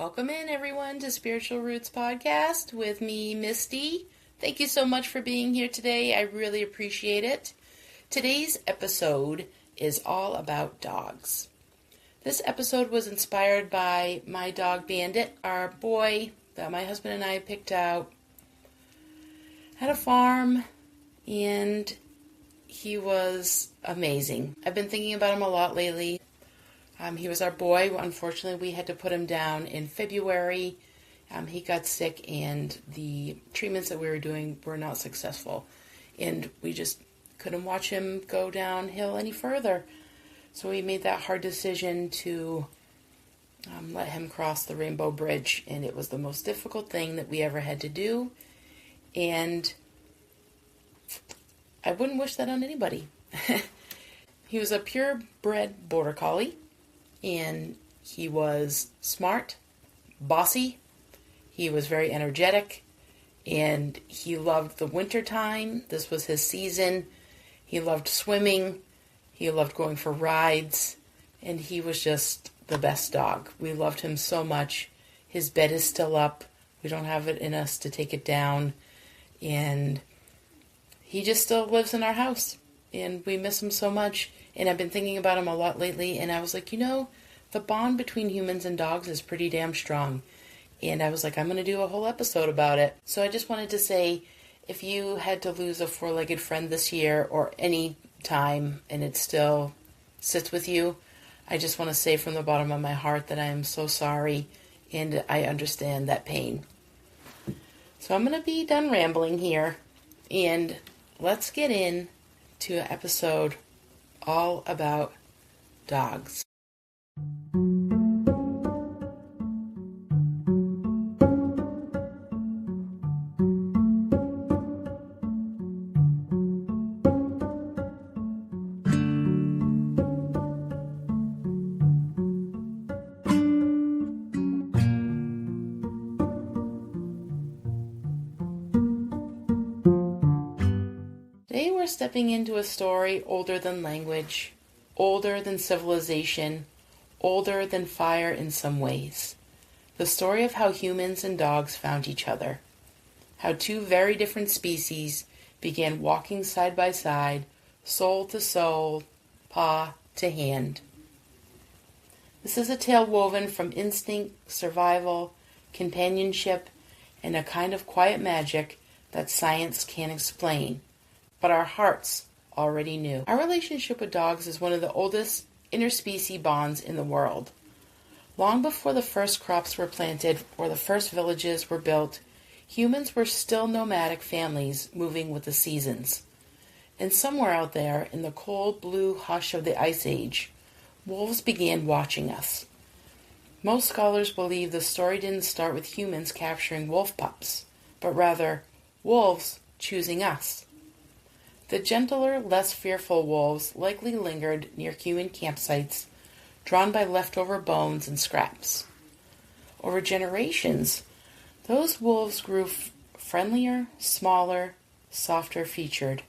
Welcome in, everyone, to Spiritual Roots Podcast with me, Misty. Thank you so much for being here today. I really appreciate it. Today's episode is all about dogs. This episode was inspired by my dog, Bandit, our boy that my husband and I picked out. Had a farm, and he was amazing. I've been thinking about him a lot lately. He was our boy. Unfortunately, we had to put him down in February. He got sick, and the treatments that we were doing were not successful. And we just couldn't watch him go downhill any further. So we made that hard decision to let him cross the Rainbow Bridge. And it was the most difficult thing that we ever had to do. And I wouldn't wish that on anybody. He was a purebred border collie. And he was smart, bossy, he was very energetic, and he loved the winter time. This was his season. He loved swimming, he loved going for rides, and he was just the best dog. We loved him so much. His bed is still up. We don't have it in us to take it down, and he just still lives in our house, and we miss him so much. And I've been thinking about him a lot lately, and I was like, the bond between humans and dogs is pretty damn strong. And I was like, I'm going to do a whole episode about it. So I just wanted to say, if you had to lose a four-legged friend this year or any time and it still sits with you, I just want to say from the bottom of my heart that I am so sorry and I understand that pain. So I'm going to be done rambling here, and let's get in to an episode all about dogs. Today we're stepping into a story older than language, older than civilization, older than fire in some ways. The story of how humans and dogs found each other. How two very different species began walking side by side, soul to soul, paw to hand. This is a tale woven from instinct, survival, companionship, and a kind of quiet magic that science can't explain, but our hearts already knew. Our relationship with dogs is one of the oldest interspecies bonds in the world. Long before the first crops were planted or the first villages were built, humans were still nomadic families moving with the seasons. And somewhere out there, in the cold blue hush of the Ice Age, wolves began watching us. Most scholars believe the story didn't start with humans capturing wolf pups, but rather wolves choosing us. The gentler, less fearful wolves likely lingered near human campsites, drawn by leftover bones and scraps. Over generations, those wolves grew friendlier, smaller, softer featured.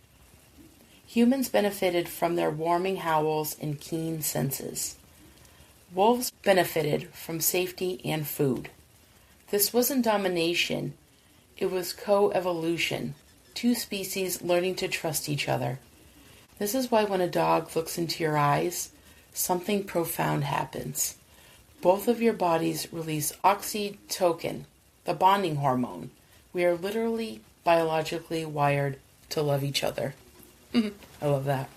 Humans benefited from their warming howls and keen senses. Wolves benefited from safety and food. This wasn't domination, it was co-evolution. Two species learning to trust each other. This is why when a dog looks into your eyes, something profound happens. Both of your bodies release oxytocin, the bonding hormone. We are literally biologically wired to love each other. I love that.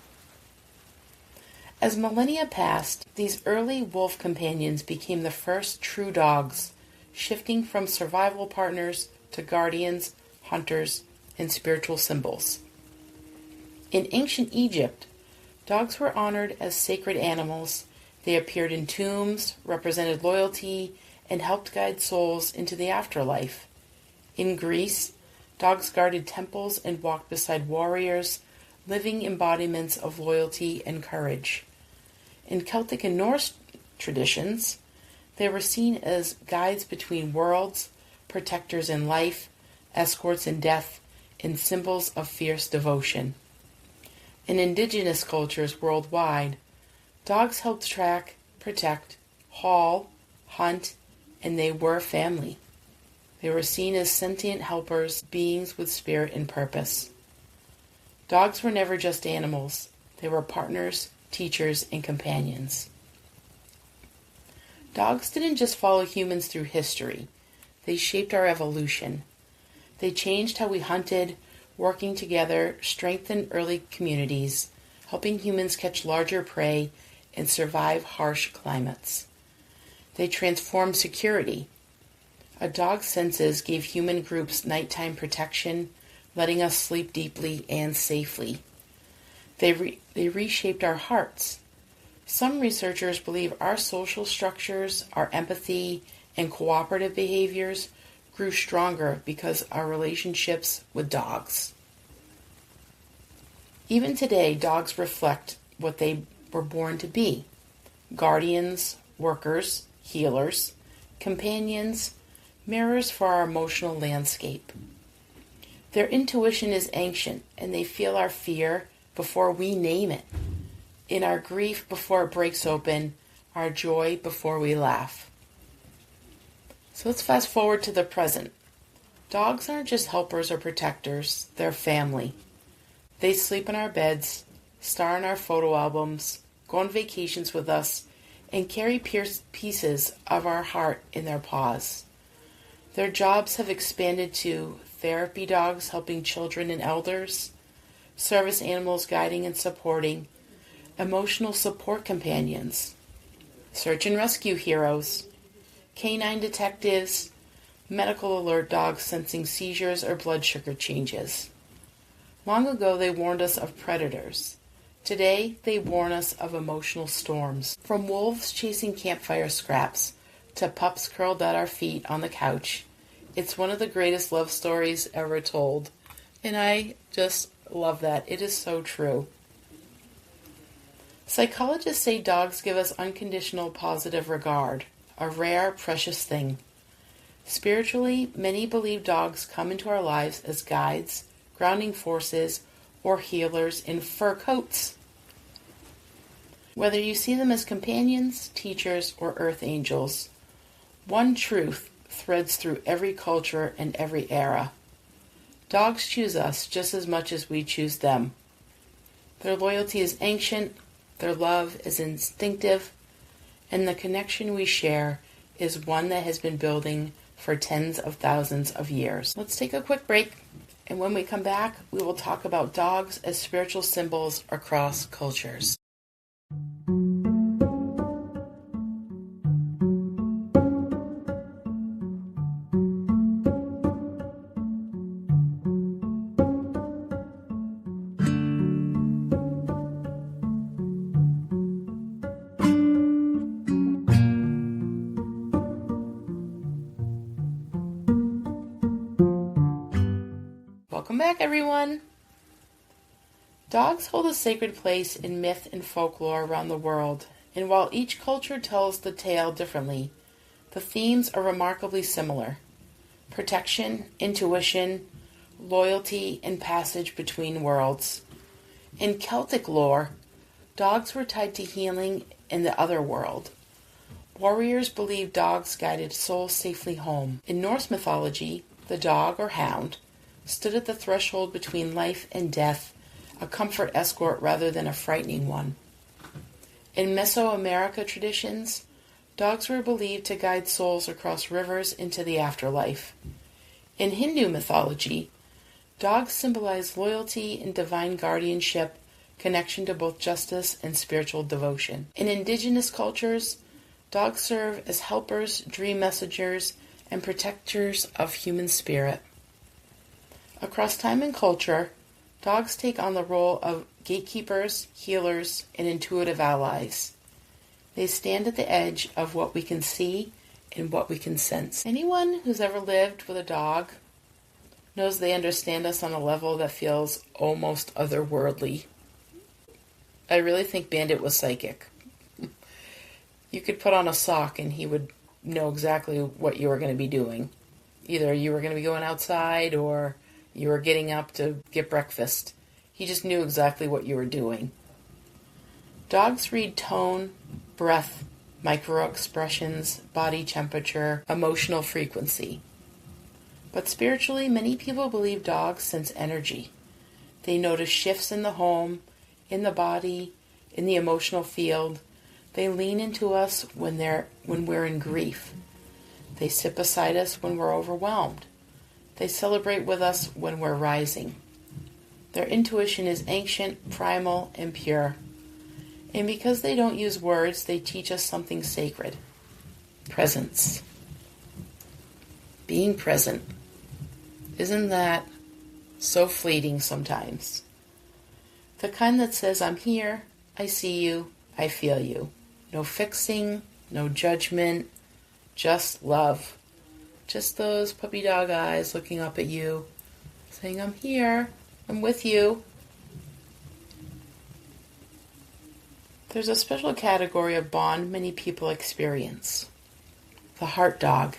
As millennia passed, these early wolf companions became the first true dogs, shifting from survival partners to guardians, hunters, and spiritual symbols. In ancient Egypt, dogs were honored as sacred animals. They appeared in tombs, represented loyalty, and helped guide souls into the afterlife. In Greece, dogs guarded temples and walked beside warriors, living embodiments of loyalty and courage. In Celtic and Norse traditions, they were seen as guides between worlds, protectors in life, escorts in death, and symbols of fierce devotion. In indigenous cultures worldwide, dogs helped track, protect, haul, hunt, and they were family. They were seen as sentient helpers, beings with spirit and purpose. Dogs were never just animals. They were partners, teachers, and companions. Dogs didn't just follow humans through history. They shaped our evolution. They changed how we hunted, working together, strengthened early communities, helping humans catch larger prey and survive harsh climates. They transformed security. A dog's senses gave human groups nighttime protection, letting us sleep deeply and safely. They reshaped our hearts. Some researchers believe our social structures, our empathy, and cooperative behaviors grew stronger because our relationships with dogs. Even today, dogs reflect what they were born to be: guardians, workers, healers, companions, mirrors for our emotional landscape. Their intuition is ancient, and they feel our fear before we name it, in our grief before it breaks open, our joy before we laugh. So let's fast forward to the present. Dogs aren't just helpers or protectors, they're family. They sleep in our beds, star in our photo albums, go on vacations with us, and carry pieces of our heart in their paws. Their jobs have expanded to therapy dogs helping children and elders, service animals guiding and supporting, emotional support companions, search and rescue heroes, canine detectives, medical alert dogs sensing seizures or blood sugar changes. Long ago, they warned us of predators. Today, they warn us of emotional storms. From wolves chasing campfire scraps to pups curled at our feet on the couch, it's one of the greatest love stories ever told. And I just love that. It is so true. Psychologists say dogs give us unconditional positive regard, a rare, precious thing. Spiritually, many believe dogs come into our lives as guides, grounding forces, or healers in fur coats. Whether you see them as companions, teachers, or earth angels, one truth threads through every culture and every era. Dogs choose us just as much as we choose them. Their loyalty is ancient, their love is instinctive, and the connection we share is one that has been building for tens of thousands of years. Let's take a quick break, and when we come back, we will talk about dogs as spiritual symbols across cultures. Welcome back, everyone. Dogs hold a sacred place in myth and folklore around the world, and while each culture tells the tale differently, the themes are remarkably similar: protection, intuition, loyalty, and passage between worlds. In Celtic lore, dogs were tied to healing in the other world. Warriors believed dogs guided souls safely home. In Norse mythology, the dog or hound stood at the threshold between life and death, a comfort escort rather than a frightening one. In Mesoamerica traditions, dogs were believed to guide souls across rivers into the afterlife. In Hindu mythology, dogs symbolize loyalty and divine guardianship, connection to both justice and spiritual devotion. In indigenous cultures, dogs serve as helpers, dream messengers, and protectors of human spirit. Across time and culture, dogs take on the role of gatekeepers, healers, and intuitive allies. They stand at the edge of what we can see and what we can sense. Anyone who's ever lived with a dog knows they understand us on a level that feels almost otherworldly. I really think Bandit was psychic. You could put on a sock and he would know exactly what you were going to be doing. Either you were going to be going outside or you were getting up to get breakfast. He just knew exactly what you were doing. Dogs read tone, breath, micro-expressions, body temperature, emotional frequency. But spiritually, many people believe dogs sense energy. They notice shifts in the home, in the body, in the emotional field. They lean into us when we're in grief. They sit beside us when we're overwhelmed. They celebrate with us when we're rising. Their intuition is ancient, primal, and pure. And because they don't use words, they teach us something sacred. Presence. Being present. Isn't that so fleeting sometimes? The kind that says, I'm here, I see you, I feel you. No fixing, no judgment, just love. Just those puppy dog eyes looking up at you, saying, I'm here, I'm with you. There's a special category of bond many people experience. The heart dog.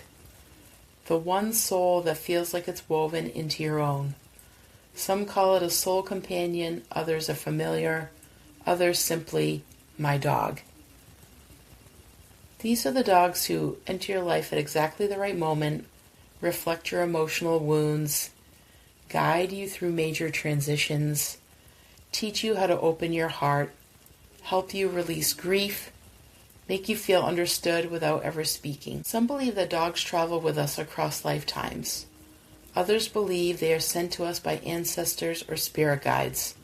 The one soul that feels like it's woven into your own. Some call it a soul companion, others a familiar, others simply my dog. These are the dogs who enter your life at exactly the right moment, reflect your emotional wounds, guide you through major transitions, teach you how to open your heart, help you release grief, make you feel understood without ever speaking. Some believe that dogs travel with us across lifetimes. Others believe they are sent to us by ancestors or spirit guides.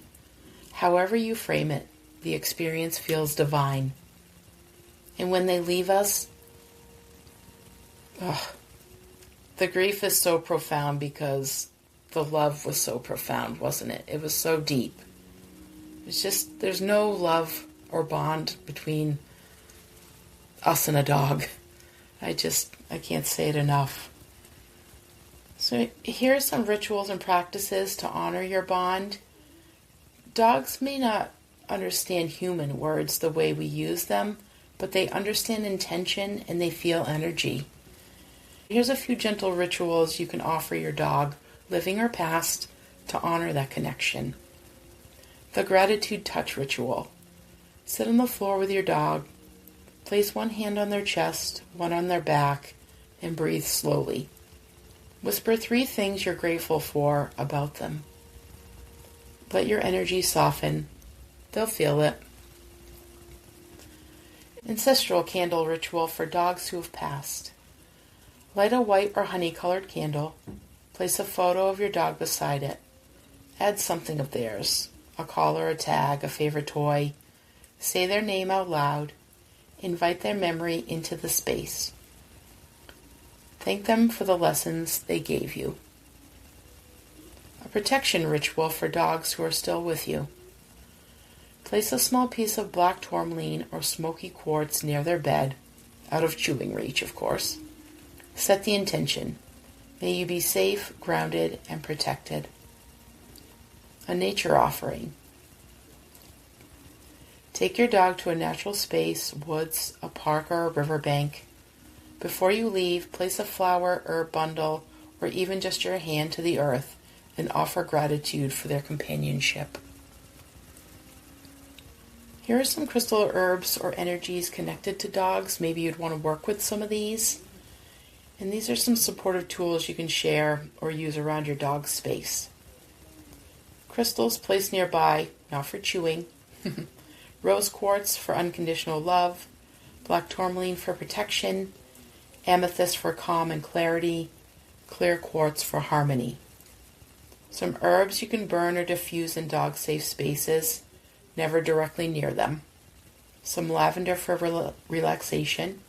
However you frame it, the experience feels divine. And when they leave us, the grief is so profound because the love was so profound, wasn't it? It was so deep. It's just, there's no love or bond between us and a dog. I can't say it enough. So here are some rituals and practices to honor your bond. Dogs may not understand human words the way we use them, but they understand intention and they feel energy. Here's a few gentle rituals you can offer your dog, living or past, to honor that connection. The gratitude touch ritual. Sit on the floor with your dog. Place one hand on their chest, one on their back, and breathe slowly. Whisper 3 things you're grateful for about them. Let your energy soften. They'll feel it. Ancestral candle ritual for dogs who have passed. Light a white or honey-colored candle. Place a photo of your dog beside it. Add something of theirs, a collar, a tag, a favorite toy. Say their name out loud. Invite their memory into the space. Thank them for the lessons they gave you. A protection ritual for dogs who are still with you. Place a small piece of black tourmaline or smoky quartz near their bed, out of chewing reach, of course. Set the intention. May you be safe, grounded, and protected. A nature offering. Take your dog to a natural space, woods, a park, or a riverbank. Before you leave, place a flower, herb bundle, or even just your hand to the earth and offer gratitude for their companionship. Here are some crystal herbs or energies connected to dogs. Maybe you'd want to work with some of these. And these are some supportive tools you can share or use around your dog's space. Crystals placed nearby, not for chewing. Rose quartz for unconditional love. Black tourmaline for protection. Amethyst for calm and clarity. Clear quartz for harmony. Some herbs you can burn or diffuse in dog-safe spaces, never directly near them. Some lavender for relaxation.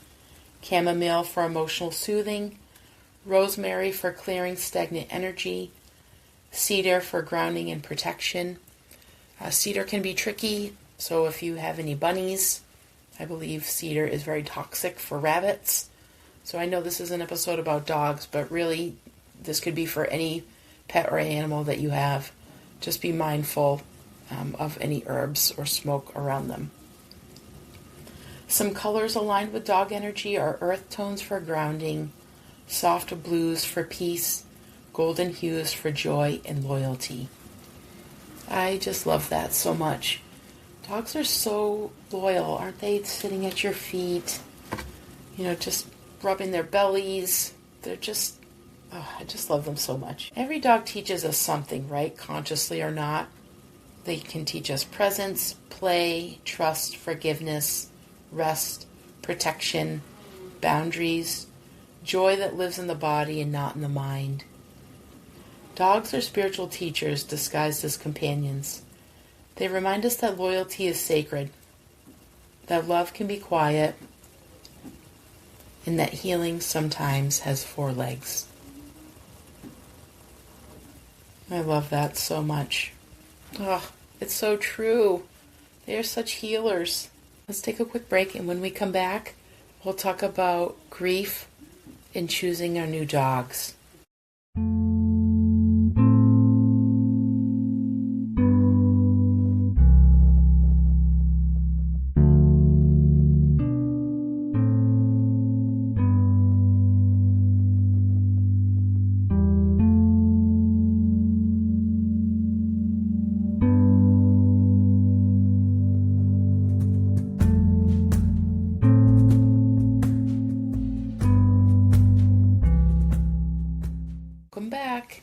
Chamomile for emotional soothing. Rosemary for clearing stagnant energy. Cedar for grounding and protection. Cedar can be tricky, so if you have any bunnies, I believe cedar is very toxic for rabbits. So I know this is an episode about dogs, but really this could be for any pet or animal that you have. Just be mindful of any herbs or smoke around them. Some colors aligned with dog energy are earth tones for grounding, soft blues for peace, golden hues for joy and loyalty. I just love that so much. Dogs are so loyal, aren't they? Sitting at your feet, just rubbing their bellies. They're just, I just love them so much. Every dog teaches us something, right? Consciously or not. They can teach us presence, play, trust, forgiveness, rest, protection, boundaries, joy that lives in the body and not in the mind. Dogs are spiritual teachers disguised as companions. They remind us that loyalty is sacred, that love can be quiet, and that healing sometimes has 4 legs. I love that so much. Oh, it's so true. They are such healers. Let's take a quick break, and when we come back, we'll talk about grief and choosing our new dogs. Welcome back.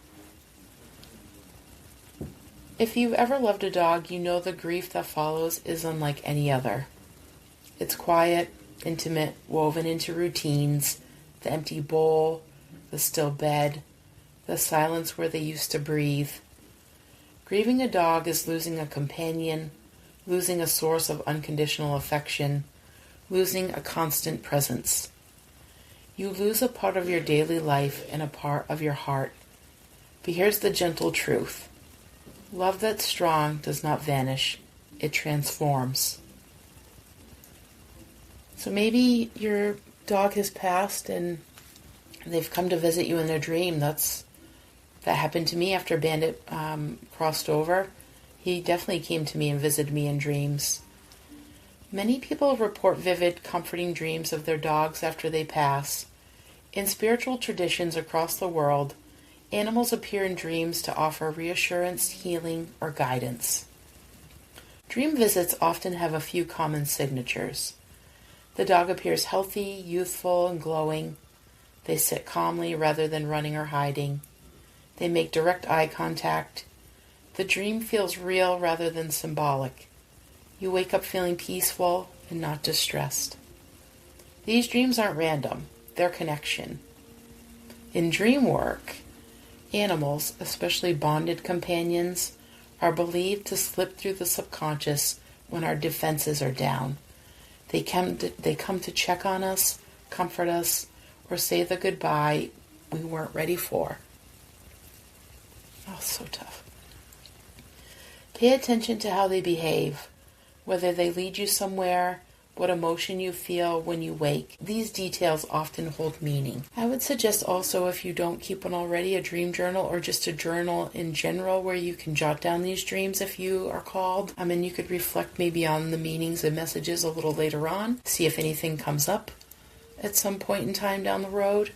If you've ever loved a dog, you know the grief that follows is unlike any other. It's quiet, intimate, woven into routines, the empty bowl, the still bed, the silence where they used to breathe. Grieving a dog is losing a companion, losing a source of unconditional affection, losing a constant presence. You lose a part of your daily life and a part of your heart. But here's the gentle truth. Love that's strong does not vanish. It transforms. So maybe your dog has passed and they've come to visit you in their dream. That happened to me after Bandit crossed over. He definitely came to me and visited me in dreams. Many people report vivid, comforting dreams of their dogs after they pass. In spiritual traditions across the world, animals appear in dreams to offer reassurance, healing, or guidance. Dream visits often have a few common signatures. The dog appears healthy, youthful, and glowing. They sit calmly rather than running or hiding. They make direct eye contact. The dream feels real rather than symbolic. You wake up feeling peaceful and not distressed. These dreams aren't random. They're connection. In dream work, animals, especially bonded companions, are believed to slip through the subconscious when our defenses are down. They come to check on us, comfort us, or say the goodbye we weren't ready for. Oh, so tough. Pay attention to how they behave, whether they lead you somewhere, what emotion you feel when you wake. These details often hold meaning. I would suggest also, if you don't keep one already, a dream journal or just a journal in general where you can jot down these dreams if you are called. And you could reflect maybe on the meanings and messages a little later on, see if anything comes up at some point in time down the road.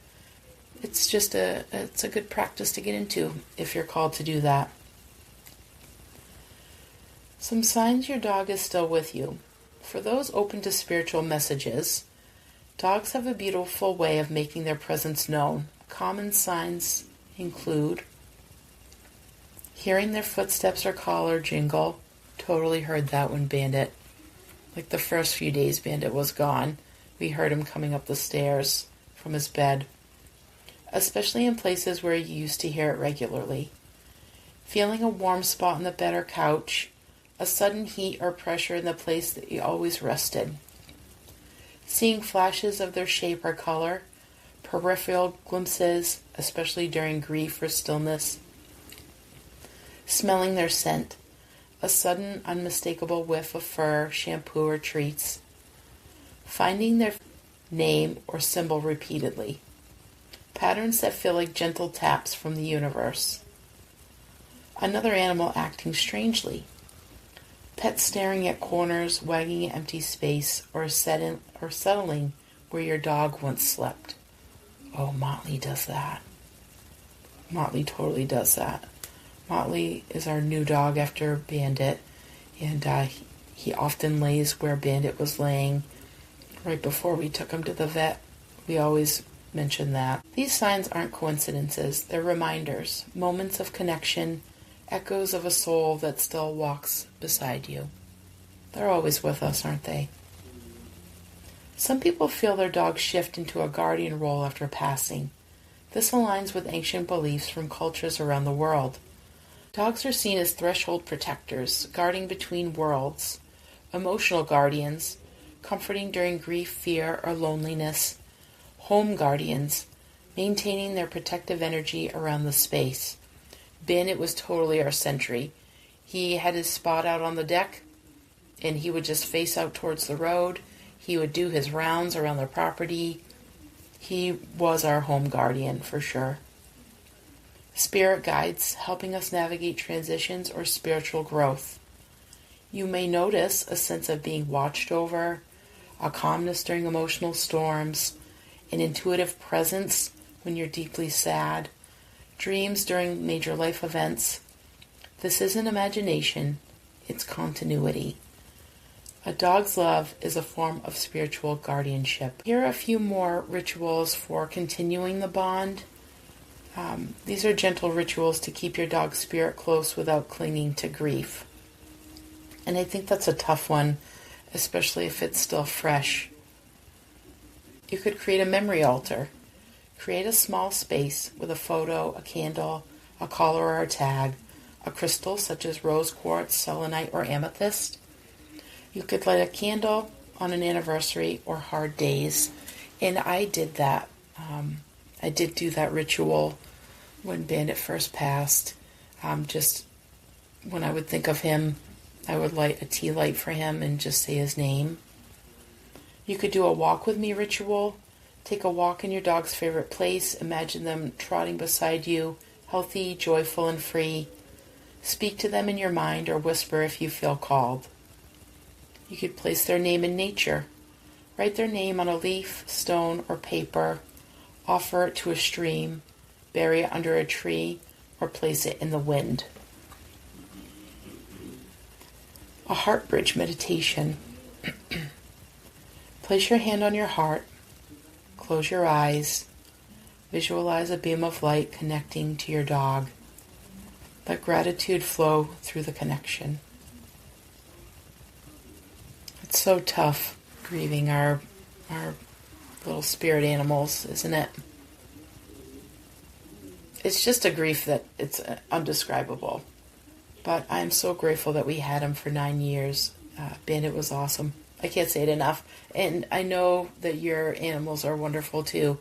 It's a good practice to get into if you're called to do that. Some signs your dog is still with you. For those open to spiritual messages, dogs have a beautiful way of making their presence known. Common signs include hearing their footsteps or collar jingle. Totally heard that when Bandit, like the first few days Bandit was gone, we heard him coming up the stairs from his bed, especially in places where you used to hear it regularly. Feeling a warm spot on the bed or couch, a sudden heat or pressure in the place that you always rested. Seeing flashes of their shape or color, peripheral glimpses, especially during grief or stillness. Smelling their scent, a sudden unmistakable whiff of fur, shampoo, or treats. Finding their name or symbol repeatedly. Patterns that feel like gentle taps from the universe. Another animal acting strangely. Pets staring at corners, wagging at empty space, or settling where your dog once slept. Oh, Motley does that. Motley totally does that. Motley is our new dog after Bandit, and he often lays where Bandit was laying right before we took him to the vet. We always mention that. These signs aren't coincidences. They're reminders, moments of connection, echoes of a soul that still walks beside you. They're always with us, aren't they? Some people feel their dog shift into a guardian role after passing. This aligns with ancient beliefs from cultures around the world. Dogs are seen as threshold protectors, guarding between worlds, emotional guardians, comforting during grief, fear, or loneliness, home guardians, maintaining their protective energy around the space. Bandit was totally our sentry. He had his spot out on the deck, and he would just face out towards the road. He would do his rounds around the property. He was our home guardian for sure. Spirit guides, helping us navigate transitions or spiritual growth. You may notice a sense of being watched over, a calmness during emotional storms, an intuitive presence when you're deeply sad, dreams during major life events. This isn't imagination, it's continuity. A dog's love is a form of spiritual guardianship. Here are a few more rituals for continuing the bond. These are gentle rituals to keep your dog's spirit close without clinging to grief. And I think that's a tough one, especially if it's still fresh. You could create a memory altar. Create a small space with a photo, a candle, a collar or a tag, a crystal such as rose quartz, selenite, or amethyst. You could light a candle on an anniversary or hard days. And I did that. I did do that ritual when Bandit first passed. Just when I would think of him, I would light a tea light for him and just say his name. You could do a walk with me ritual. Take a walk in your dog's favorite place. Imagine them trotting beside you, healthy, joyful, and free. Speak to them in your mind or whisper if you feel called. You could place their name in nature. Write their name on a leaf, stone, or paper. Offer it to a stream. Bury it under a tree, or place it in the wind. A heart bridge meditation. Place your hand on your heart. Close your eyes. Visualize a beam of light connecting to your dog. Let gratitude flow through the connection. It's so tough grieving our little spirit animals, isn't it? It's just a grief that it's undescribable. But I'm so grateful that we had him for 9 years. Bandit was awesome. I can't say it enough. And I know that your animals are wonderful too.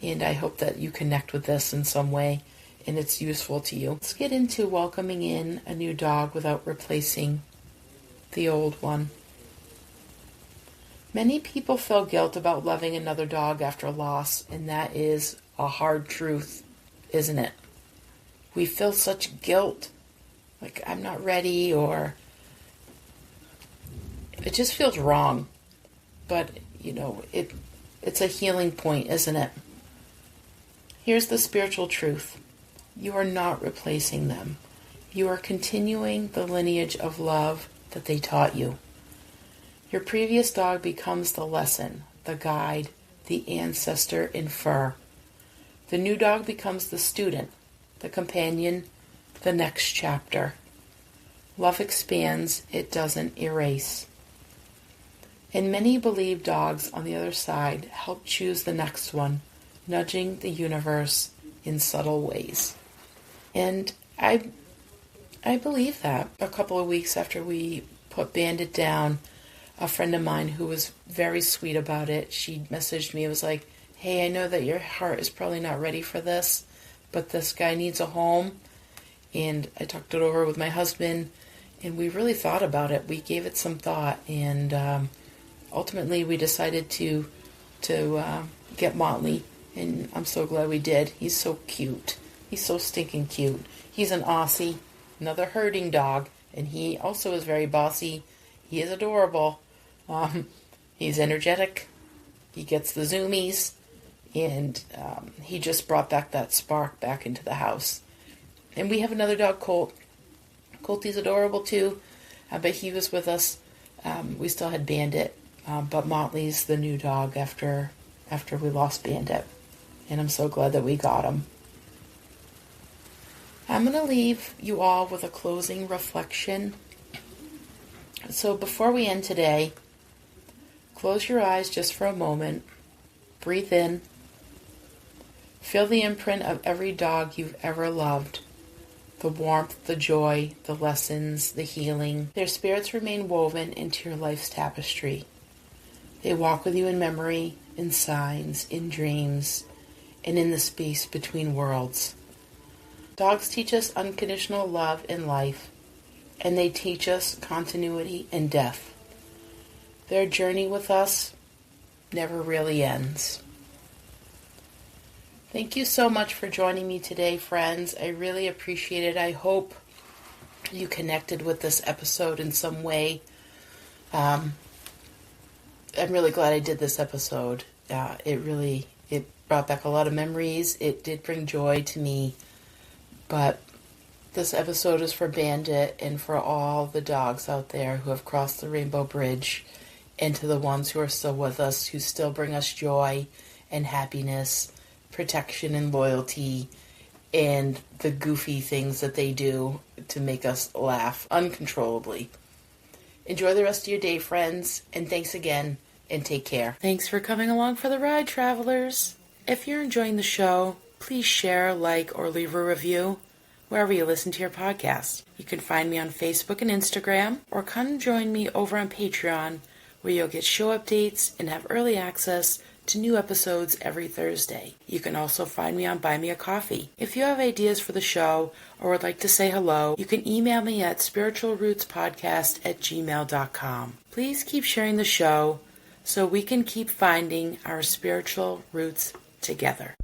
And I hope that you connect with this in some way and it's useful to you. Let's get into welcoming in a new dog without replacing the old one. Many people feel guilt about loving another dog after loss, and that is a hard truth, isn't it? We feel such guilt, like I'm not ready, or it just feels wrong. But, it's a healing point, isn't it? Here's the spiritual truth. You are not replacing them. You are continuing the lineage of love that they taught you. Your previous dog becomes the lesson, the guide, the ancestor in fur. The new dog becomes the student, the companion, the next chapter. Love expands, it doesn't erase. And many believe dogs on the other side help choose the next one, nudging the universe in subtle ways. And I believe that. A couple of weeks after we put Bandit down, a friend of mine who was very sweet about it, she messaged me. It was like, hey, I know that your heart is probably not ready for this, but this guy needs a home. And I talked it over with my husband, and we really thought about it. We gave it some thought, and ultimately we decided to get Motley, and I'm so glad we did. He's so cute. He's so stinking cute. He's an Aussie, another herding dog, and he also is very bossy. He is adorable. He's energetic. He gets the zoomies, and he just brought back that spark back into the house. And we have another dog, Colt. Colty's adorable too, but he was with us. We still had Bandit, but Motley's the new dog after after we lost Bandit. And I'm so glad that we got him. I'm going to leave you all with a closing reflection. So before we end today, close your eyes just for a moment. Breathe in. Feel the imprint of every dog you've ever loved. The warmth, the joy, the lessons, the healing. Their spirits remain woven into your life's tapestry. They walk with you in memory, in signs, in dreams, and in the space between worlds. Dogs teach us unconditional love in life, and they teach us continuity in death. Their journey with us never really ends. Thank you so much for joining me today, friends. I really appreciate it. I hope you connected with this episode in some way. I'm really glad I did this episode. It brought back a lot of memories. It did bring joy to me. But this episode is for Bandit and for all the dogs out there who have crossed the Rainbow Bridge, and to the ones who are still with us, who still bring us joy and happiness, protection and loyalty, and the goofy things that they do to make us laugh uncontrollably. Enjoy the rest of your day, friends, and thanks again, and take care. Thanks for coming along for the ride, travelers. If you're enjoying the show, please share, like, or leave a review wherever you listen to your podcast. You can find me on Facebook and Instagram, or come join me over on Patreon, where you'll get show updates and have early access to new episodes every Thursday. You can also find me on Buy Me a Coffee. If you have ideas for the show or would like to say hello, you can email me at spiritualrootspodcast@gmail.com. Please keep sharing the show so we can keep finding our spiritual roots together.